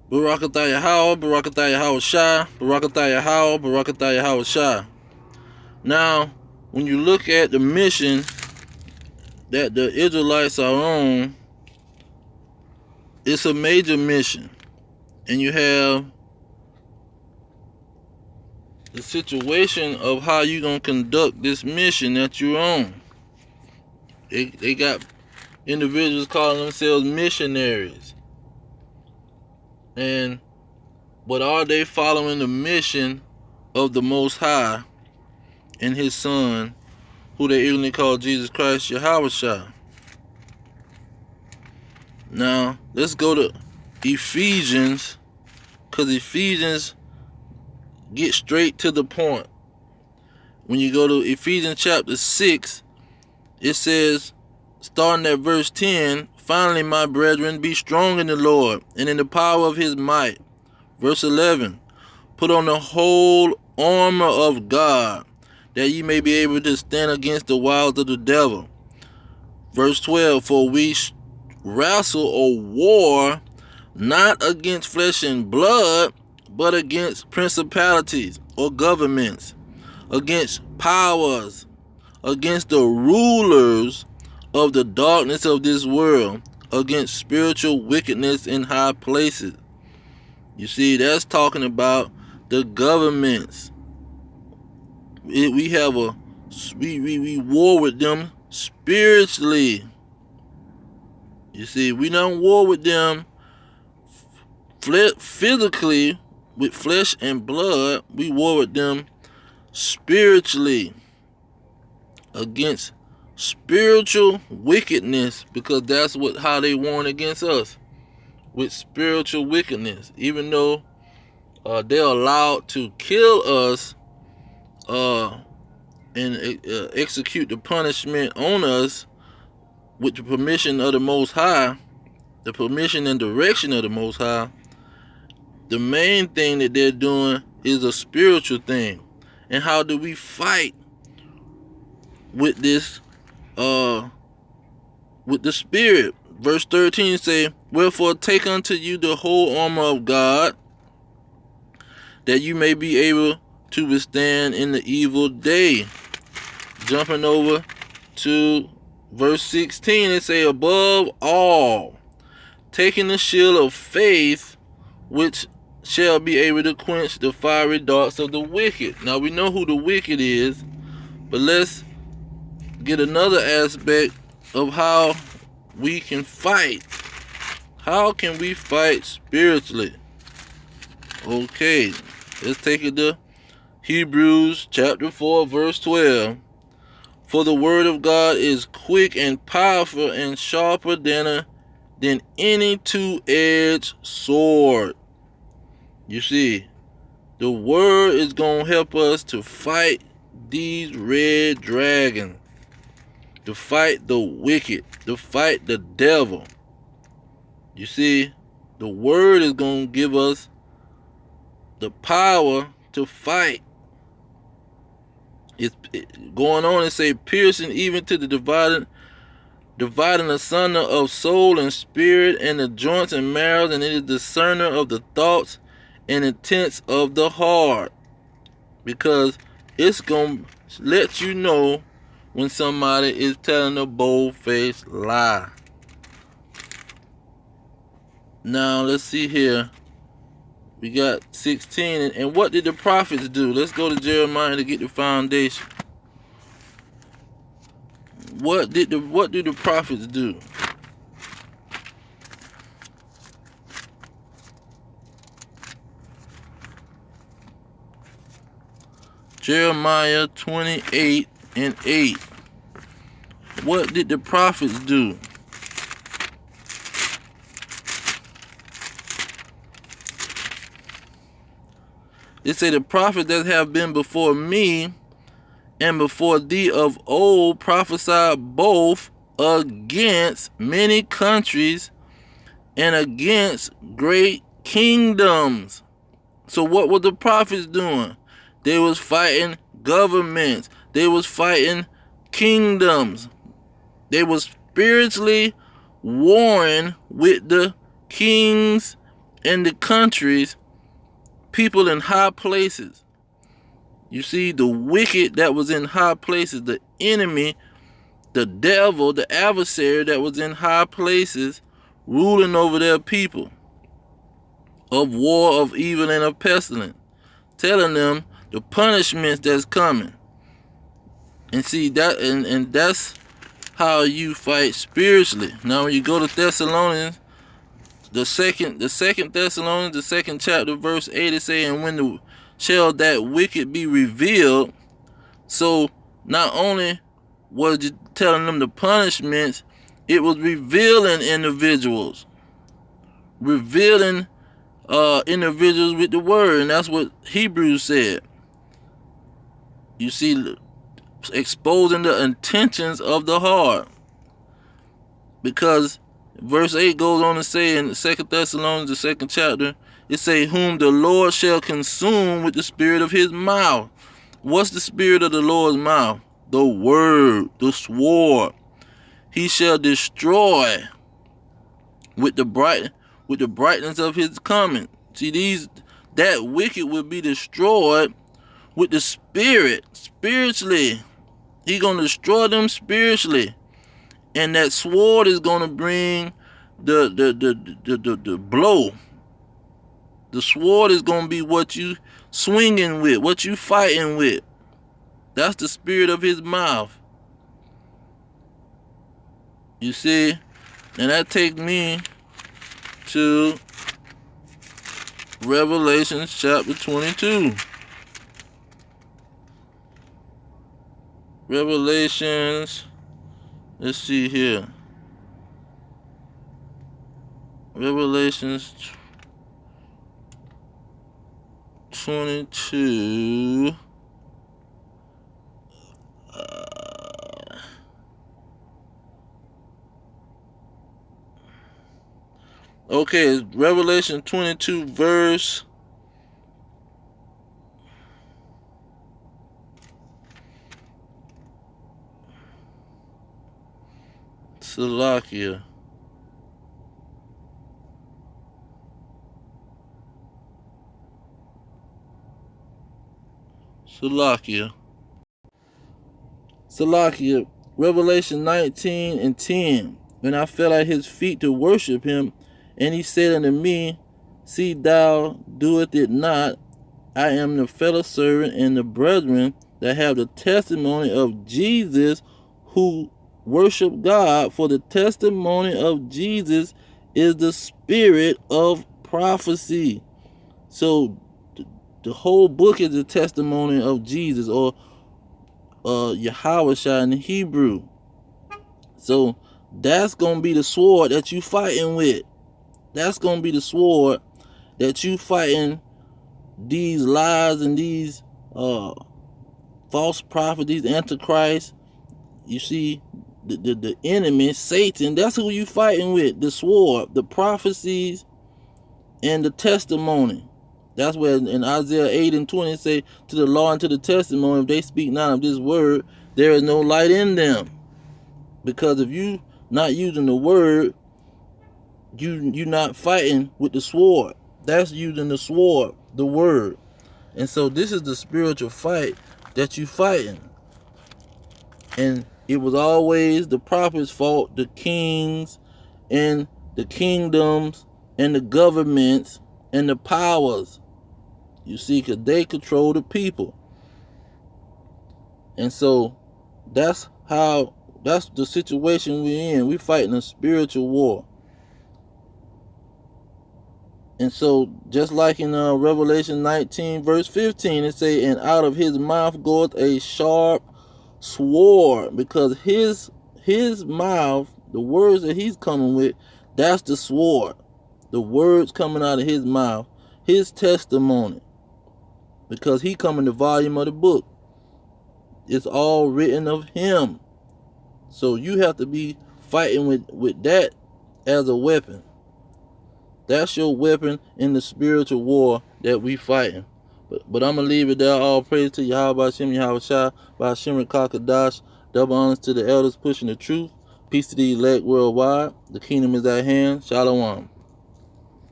Barakatah Yahweh, Barakatah Yahweh Shah, Barakatah Yahweh, Barakatah Yahweh Shah. Now, when you look at the mission that the Israelites are on, it's a major mission. And you have the situation of how you're going to conduct this mission that you're on. They got individuals calling themselves missionaries. But are they following the mission of the Most High and His Son, who they even call Jesus Christ, Yahweh Shah? Now, let's go to Ephesians, because Ephesians get straight to the point. When you go to Ephesians chapter 6, it says, starting at verse 10, finally, my brethren, be strong in the Lord and in the power of His might. Verse 11, put on the whole armor of God, that ye may be able to stand against the wiles of the devil. Verse 12, for we wrestle or war not against flesh and blood, but against principalities or governments, against powers, against the rulers of the darkness of this world, against spiritual wickedness in high places. You see, that's talking about the governments. We have we war with them spiritually. You see, we don't war with them physically with flesh and blood. We war with them spiritually against spiritual wickedness, because that's how they warn against us, with spiritual wickedness. Even though they're allowed to kill us and execute the punishment on us with the permission of the Most High, the permission and direction of the Most High, the main thing that they're doing is a spiritual thing. And how do we fight with this, with the spirit? Verse 13 say, wherefore take unto you the whole armor of God, that you may be able to withstand in the evil day. Jumping over to verse 16, it say, above all, taking the shield of faith, which shall be able to quench the fiery darts of the wicked. Now we know who the wicked is, but let's get another aspect of how we can fight. How can we fight spiritually? Okay, let's take it to Hebrews chapter 4 verse 12. For the word of God is quick and powerful and sharper than any two-edged sword. You see, the word is going to help us to fight these red dragons, to fight the wicked, to fight the devil. You see, the word is going to give us the power to fight. It's going on and say, piercing even to the dividing asunder of soul and spirit and the joints and marrow, and it is discerner of the thoughts and intents of the heart. Because it's going to let you know when somebody is telling a bold-faced lie. Now, let's see here. We got 16. And what did the prophets do? Let's go to Jeremiah to get the foundation. What do the prophets do? Jeremiah 28 and 8. What did the prophets do? It say, the prophets that have been before me and before thee of old prophesied both against many countries and against great kingdoms. So what were the prophets doing? They was fighting governments. They was fighting kingdoms. They was spiritually warring with the kings in the countries, people in high places. You see, the wicked that was in high places, the enemy, the devil, the adversary that was in high places, ruling over their people, of war, of evil, and of pestilence, telling them the punishments that's coming. And see that, and that's how you fight spiritually. Now, when you go to Thessalonians, the second Thessalonians, the 2nd chapter, verse 8, it say, and when shall that wicked be revealed? So not only was it telling them the punishments, it was revealing individuals, individuals with the word, and that's what Hebrews said. You see, exposing the intentions of the heart, because verse 8 goes on to say in 2 Thessalonians, the 2nd chapter, it say, whom the Lord shall consume with the spirit of his mouth. What's the spirit of the Lord's mouth? The word, the sword. He shall destroy with the brightness of his coming. See, that wicked will be destroyed with the spirit, spiritually. He gonna destroy them spiritually, and that sword is gonna bring the blow. The sword is gonna be what you swinging with, what you fighting with. That's the spirit of his mouth. You see, and that takes me to Revelation chapter 22. Revelations, let's see here. Revelations 22. Okay, Revelation 22 verse Salakia. Revelation 19 and 10. When I fell at his feet to worship him, and he said unto me, see thou doest it not. I am the fellow servant and the brethren that have the testimony of Jesus, who worship God, for the testimony of Jesus is the spirit of prophecy. So the whole book is the testimony of Jesus, or Yahweh in Hebrew. So that's going to be the sword that you fighting with. That's going to be the sword that you fighting these lies and these false prophets, these antichrists. You see, the enemy, Satan, that's who you fighting with. The sword, the prophecies, and the testimony. That's where in Isaiah 8 and 20 it say, to the law and to the testimony, if they speak not of this word, there is no light in them. Because if you not using the word, you're not fighting with the sword. That's using the sword, the word. And so this is the spiritual fight that you fighting. And it was always the prophets' fault, the kings and the kingdoms and the governments and the powers. You see, because they control the people. And so that's the situation we're in. We're fighting a spiritual war. And so just like in Revelation 19 verse 15, it say, and out of his mouth goeth a sharp sword, because his mouth, the words that he's coming with, that's the sword. The words coming out of his mouth, his testimony, because he come in the volume of the book. It's all written of him. So you have to be fighting with that as a weapon. That's your weapon in the spiritual war that we fighting. But I'm going to leave it there. All praise to Yahweh Hashem, Yahweh Shai, Hashem Kakadash. Double honors to the elders pushing the truth. Peace to the elect worldwide. The kingdom is at hand. Shalom.